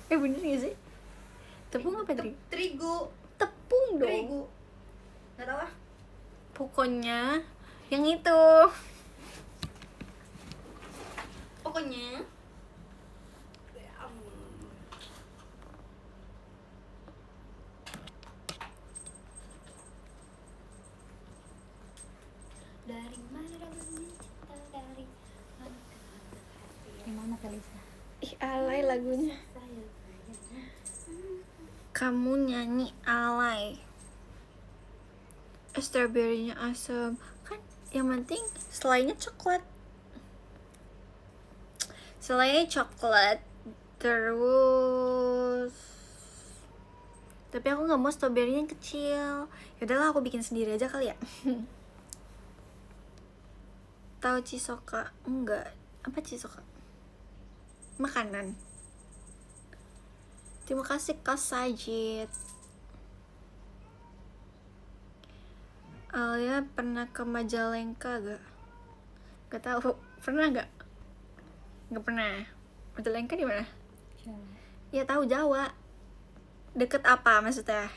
Bener gak sih? Tepung apa terigu? Terigu. Tepung dong. Terigu. Gak tau ah. Pokoknya yang itu. Pokoknya Dari mana cinta dari mana ke hati. Gimana Kalisa? Ih, alay lagunya. Sayang. Kamu nyanyi alay. Strawberry-nya asam. Kan yang penting selainya coklat. Selainya coklat. Terus tapi aku nggak mau strawberry yang kecil. Yaudahlah aku bikin sendiri aja kali ya. Tahu Cisoka? Enggak. Apa Cisoka? Makanan. Terima kasih Kak Sajid. Alia pernah ke Majalengka gak? Gak tahu. Pernah gak? Gak pernah. Majalengka di mana? Jawa. Ya tahu Jawa. Deket apa maksudnya?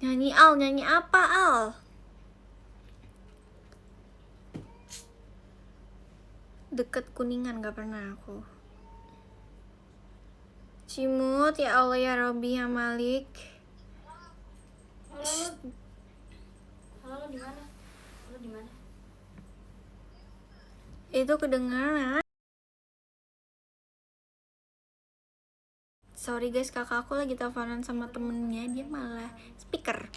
Nyanyi Al, nyanyi apa Al? Deket Kuningan gak pernah aku. Cimut ya Allah ya Robbi ya Malik. Halo di mana? Halo di mana? Itu kedengaran. Sorry guys, kakak aku lagi teleponan sama temennya, dia malah speaker.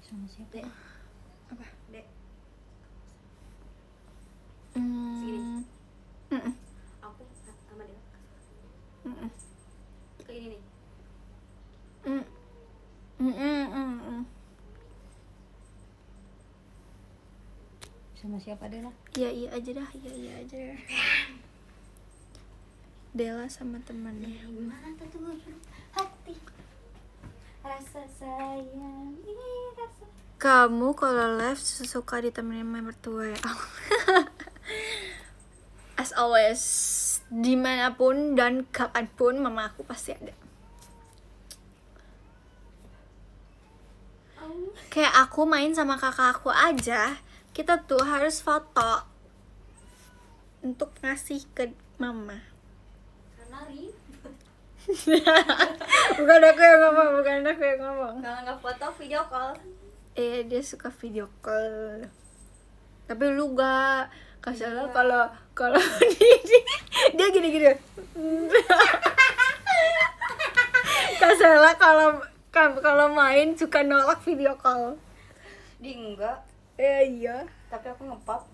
Sama siapa? Apa? Dek. Mm. Aku sama dia. Mm. Kayak ini nih. Mm. Sama siapa Dela? Iya iya aja dah, iya aja. Dela sama temannya. Gimana tuh hati? Rasa sayang ini rasa. Kamu kalau live suka ditemenin mertua ya? As always, dimanapun dan kapanpun mama aku pasti ada. Kayak aku main sama kakak aku aja, kita tuh harus foto untuk ngasih ke mama. Karena Ri. Bukan aku yang ngomong. Kalau nggak foto video call. Dia suka video call. Tapi lu gak kasih lah kalau dia gini. Kasih lah kalau main suka nolak video call. Di enggak, Iya. tapi aku ngepop.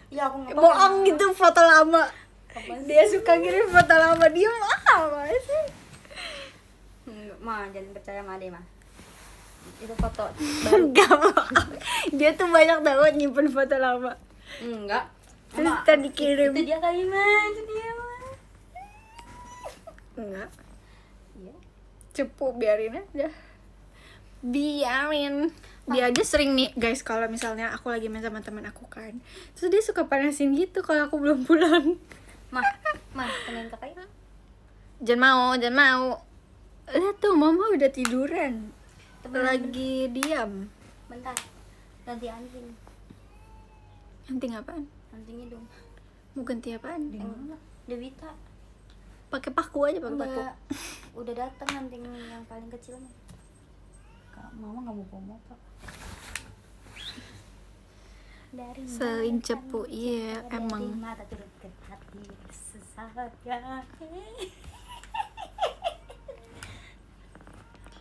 Iya aku ngepop. Bohong gitu foto lama. Dia suka kirim foto lama, dia apa sih? Enggak, mah jangan percaya sama Ade mah. Itu foto Enggak bohong. Dia tuh banyak banget nyimpen foto lama. enggak. Terus Mama, tadi kirim. itu dia kali mah, itu dia mah. Enggak. Iya. Cepu, biarin aja. Biarin. Dia aja sering nih guys, kalau misalnya aku lagi main sama teman aku kan, terus dia suka panasin gitu kalau aku belum pulang. Mah, temenin kakak ya. Jangan mau. Lihat tuh mama udah tiduran. Temenin Lagi diam. bentar. Ganti anting. Anting apaan? Antingnya dong. Mau ganti apaan? Enggak, Dewita. Pakai paku aja, pakai paku. Enggak. Udah datang anting yang paling kecil mah. Kak, mama enggak mau bawa motor. Dari Saling mata cepu, kan, iya dari emang. mata turun ke hati sesayang.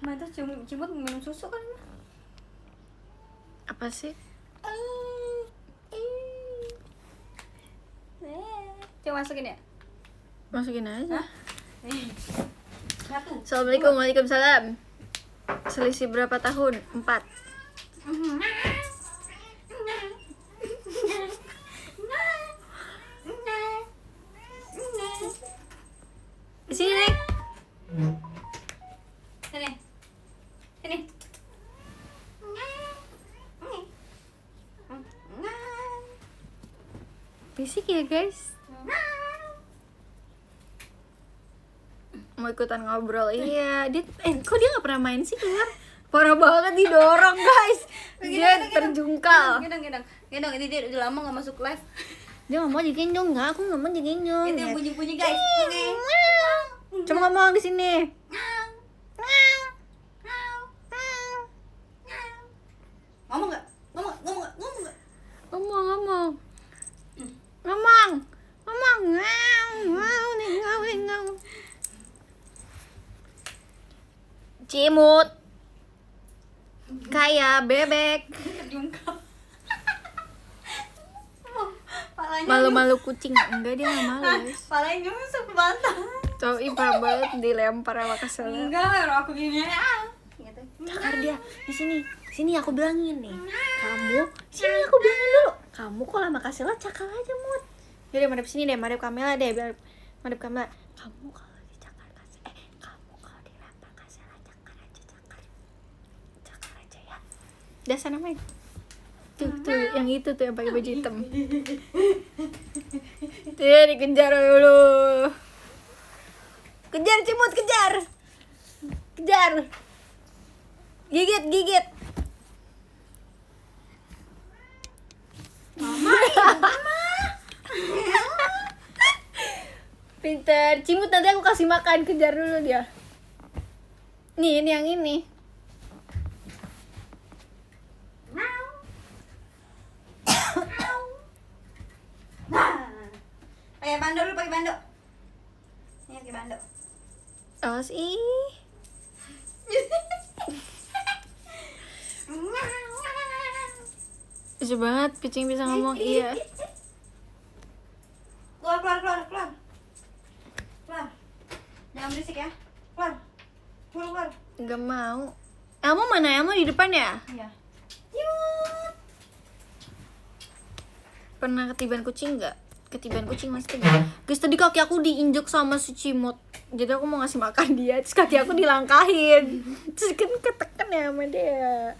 Ma itu cimut minum susu kan? Apa sih? Coba masukin ya. Masukin aja. Satu. Assalamualaikum, waalaikumsalam. Selisih berapa tahun? 4. Di sini nih. Sini. Sini. Bisik ya guys. Mau ikutan ngobrol. Iya, dia kok dia nggak pernah main sih keluar? Parah banget didorong guys. Dia terjungkal. Gendong. Ini dia udah lama nggak masuk live. Dia nggak mau digendong, nggak? Aku nggak mau digendong. Itu yang bunyi-bunyi guys. Coba ngomong di sini. Ngomong nggak? Ngomong. Ngomong. Ngau. Cimut. Kayak bebek. Terjungkal. Palanya Malu-malu kucing. Enggak, dia nggak malu guys. palanya nyungsep ke bantal. Tuh, parah banget dilempar sama keselnya. Enggak, orang aku gini gitu. Cakar dia di sini aku bilangin nih, kamu sini aku bilangin dulu, kamu kalau sama Kasela cakar aja Mut. Yaudah madep sini deh, madep kamera deh, biar madep kamera. Kamu kalau dicakar Kasela, kamu kalau dilempar Kasela cakar aja ya. Udah sana main. Tuh yang itu tuh yang pakai baju hitam. Tuh dikejar dulu. Kejar Cimut, kejar. Gigit. Pinter. Cimut, nanti aku kasih makan. Kejar dulu dia. Nih, ini yang ini. Pakai bando dulu, pakai bando. Ini pakai bando. Awas ih. Lucu banget, Picing bisa ngomong. Iya. Keluar. Jangan berisik ya. Keluar. Gak mau. Elmo mana? Elmo di depan ya? Iya. Pernah ketiban kucing nggak? Ketiban kucing maksudnya. Guys, tadi kaki aku diinjek sama si Cimut. Jadi aku mau ngasih makan dia, terus kaki aku dilangkahin. Terus kan ketekan ya sama dia.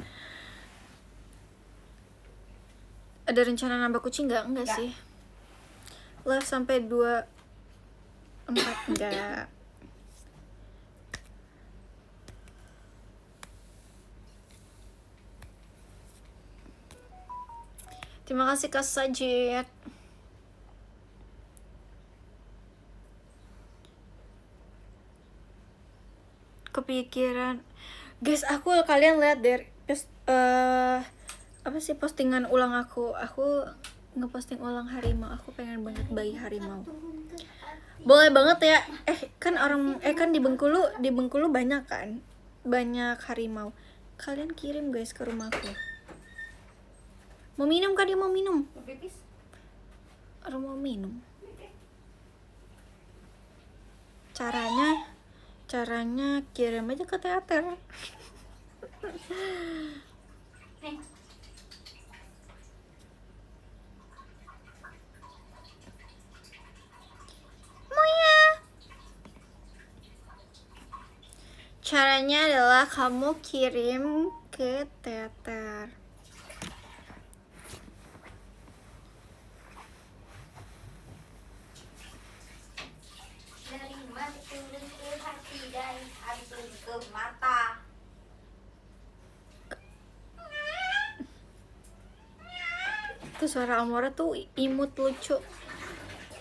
Ada rencana nambah kucing nggak? Enggak sih. Live sampai 24 enggak. Terima kasih Kak Sajid. Kepikiran. Guys, kalian lihat deh apa sih postingan ulang aku ngeposting ulang harimau. Aku pengen banget bayi harimau. Boleh banget ya. Kan di Bengkulu banyak kan, banyak harimau. Kalian kirim guys ke rumahku. Mau minum kan? Dia mau minum. Mau pipis? Orang mau minum. Caranya kirim aja ke teater. Nih. Moya. Caranya adalah kamu kirim ke teater. Dari mati turun ke hati, dari hati turun ke mata. Itu suara Amora tuh imut lucu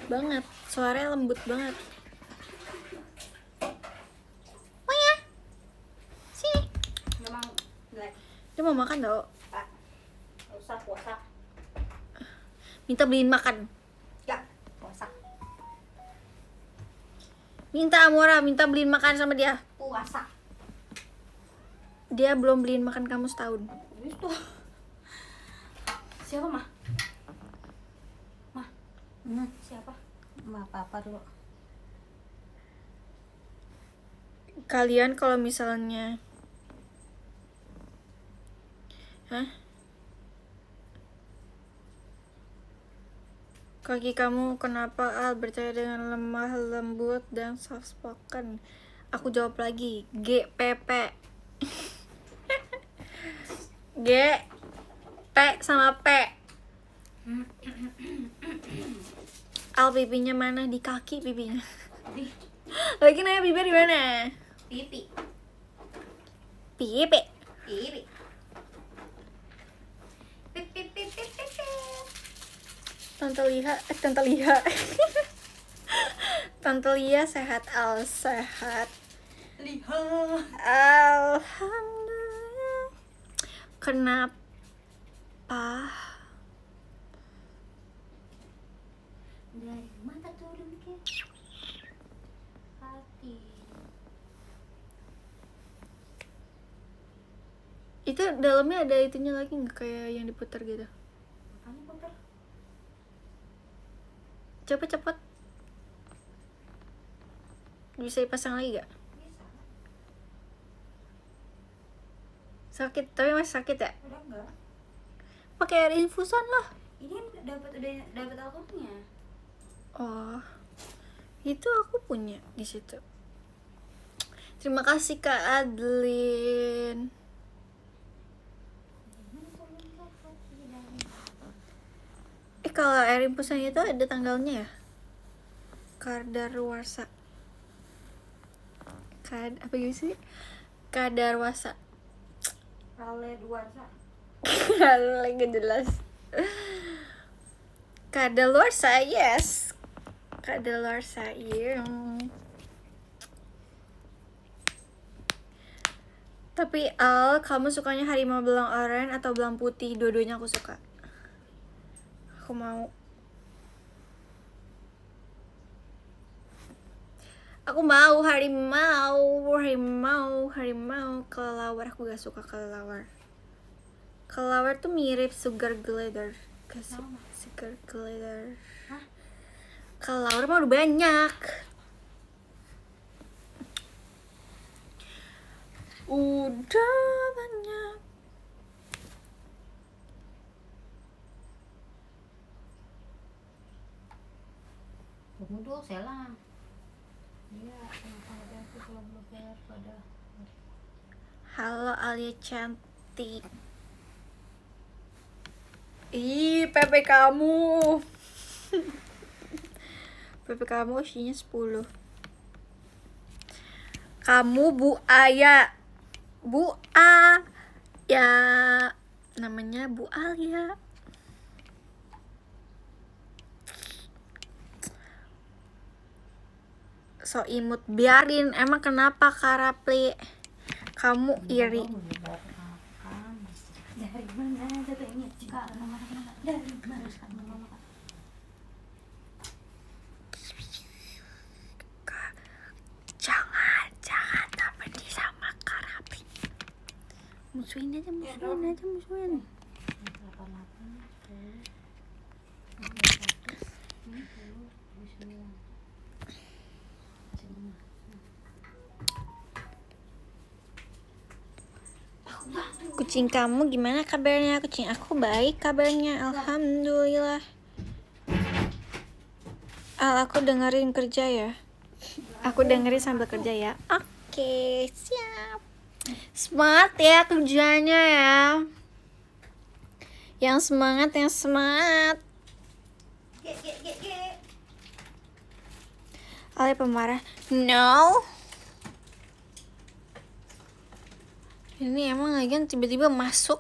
banget, suaranya lembut banget. Oh ya, sini. Memang jelek. Dia mau makan tau. Pak, nggak usah puasa. Minta beliin makan. Enggak, puasa. Minta Amora, minta beliin makan sama dia. Puasa. Dia belum beliin makan kamu setahun. Itu. Siapa, Mah? Siapa? Mah papa dulu. Kalian kalau misalnya kaki kamu kenapa Al bercaya dengan lemah lembut dan soft spoken? Aku jawab lagi, GPP. G P sama P. Al pipinya mana? Di kaki pipinya. Lagi nanya bibir di mana? Pipi. Pipi. Pipi. Pip pip pip pip pip. Tante Lia, Tante Lia sehat, Al sehat. Lihat. Alhamdulillah. Kenapa? Dari mata turun ke hati. Itu dalamnya ada itunya lagi nggak kayak yang diputar gitu? Makanya putar. Coba cepet. Bisa dipasang lagi gak? Bisa. Sakit, tapi masih sakit ya? Udah enggak? Pakai air infusan lah. Ini udah dapat alkoholnya. Oh, itu aku punya di situ. Terima kasih Kak Adlin. Kalau air infusan itu ada tanggalnya ya? Kadaluarsa. Apa gitu sih? Kadaluarsa. Kadaluarsa. Lagi jelas. Kadaluarsa, yes. Kadaluarsa, iya. Tapi Al, kamu sukanya harimau belang oranye atau belang putih? Dua-duanya aku suka. Aku mau. Aku mau harimau. Kelelawar aku gak suka kelelawar. Kelelawar tuh mirip sugar glider. Kasih sugar glider. Hah? Kelelawar mah udah banyak. Udah banyak. Tunggu dulu, Sela. Iya, kenapa hati-hati kalau belum bayar pada. Halo Alia cantik. Ih, PP kamu. PP kamu usianya 10. Kamu Bu Aya. Bu A. Ya, namanya Bu Alia. So imut, biarin. Emang kenapa Kak Rapli? Kamu iri. Dari mana datangnya? Kak, nomor mana? Dari mana sekarang nomor? Jangan tak benci sama Kak Rapli. Musuhin aja. 88, 10, Kucing kamu gimana kabarnya? Kucing aku baik kabarnya, alhamdulillah. Al, aku dengerin kerja ya. Aku dengerin sambil kerja ya. Oke, siap. Semangat ya kerjanya ya. Yang semangat. Ale pemarah. No. Ini emang lagian tiba-tiba masuk.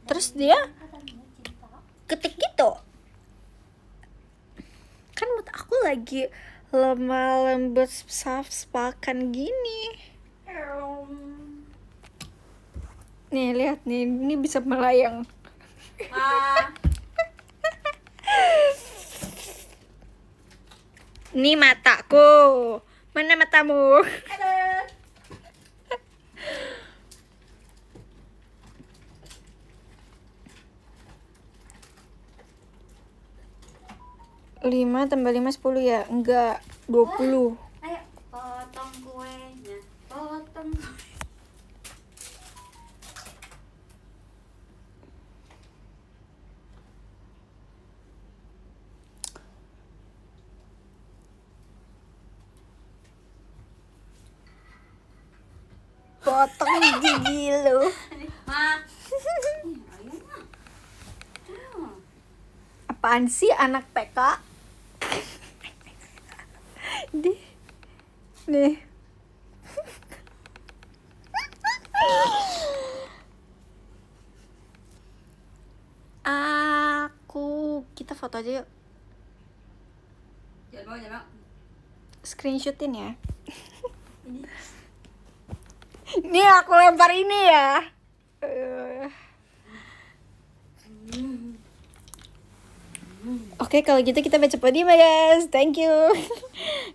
Terus dia ketik gitu. Kan mood aku lagi lemah lembut soft-spoken gini. Nih lihat nih, ini bisa melayang. Ini mataku. Mana matamu? 5 tambah 5 10 ya? Enggak, 20. Ayo, potong kuenya. Potong kue. Potong gigi lu. Ma. Apaan sih anak TK? Nih. Kita foto aja yuk. Jangan mau. Screenshotin ya. Ini aku lempar ini ya. Oke, kalau gitu kita baca podium ya guys. Thank you.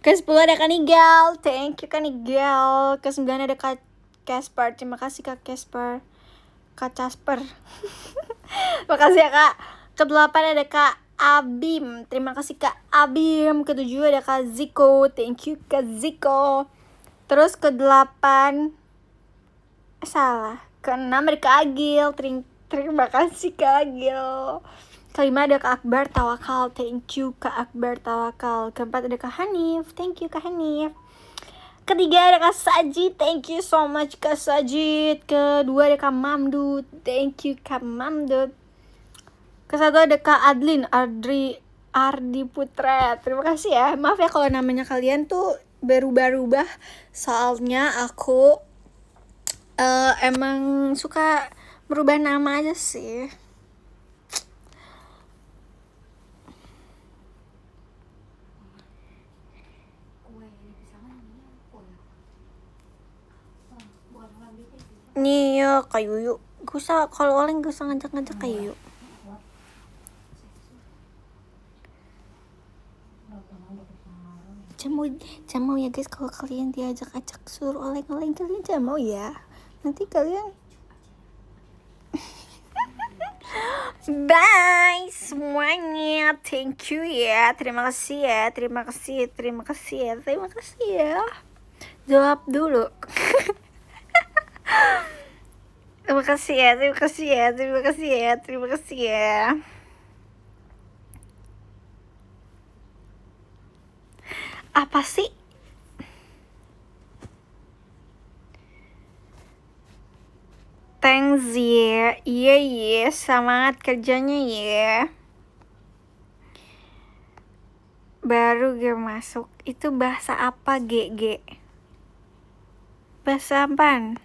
Ke-10 ada Kanigal. Thank you Kanigal. Ke-9 ada Kak Casper. Terima kasih Kak Casper. Kak Casper. Makasih ya Kak. Ke-8 ada Kak Abim. Terima kasih Kak Abim. Ke-7 ada Kak Ziko. Thank you Kak Ziko. Terus ke-8 salah. Ke-6 ada Kak Agil. Terima kasih Kak Agil. Ke-5 ada Kak Akbar Tawakal. Thank you Kak Akbar Tawakal. Ke-4 ada Kak Hanif. Thank you Kak Hanif. Ke-3 ada Kak Sajid. Thank you so much Kak Sajid. Ke-2 ada Kak Mamdud. Thank you Kak Mamdud. Ke-1 ada Kak Adlin Ardi Putra. Terima kasih ya. Maaf ya kalau namanya kalian tuh berubah-ubah. Soalnya aku emang suka merubah nama aja sih. Nih ya Kak Yuyu. Gak usah, kalau oleng gak usah ngajak-ngajak Kak Yuyu. Jangan mau ya guys, kalau kalian diajak-ajak suruh oleng-oleng, kalian jangan mau ya. Nanti kalian bye semuanya. Thank you ya. Terima kasih ya. Terima kasih ya. Jawab dulu. Terima kasih ya. Apa sih? Thanks ya. Iya, semangat kerjanya ya. Baru gue masuk. Itu bahasa apa, GG? Bahasa apaan?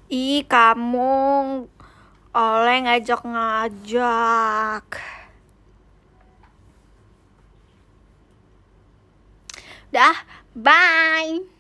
Ih, kamu oleh ngajak-ngajak. Dah, bye.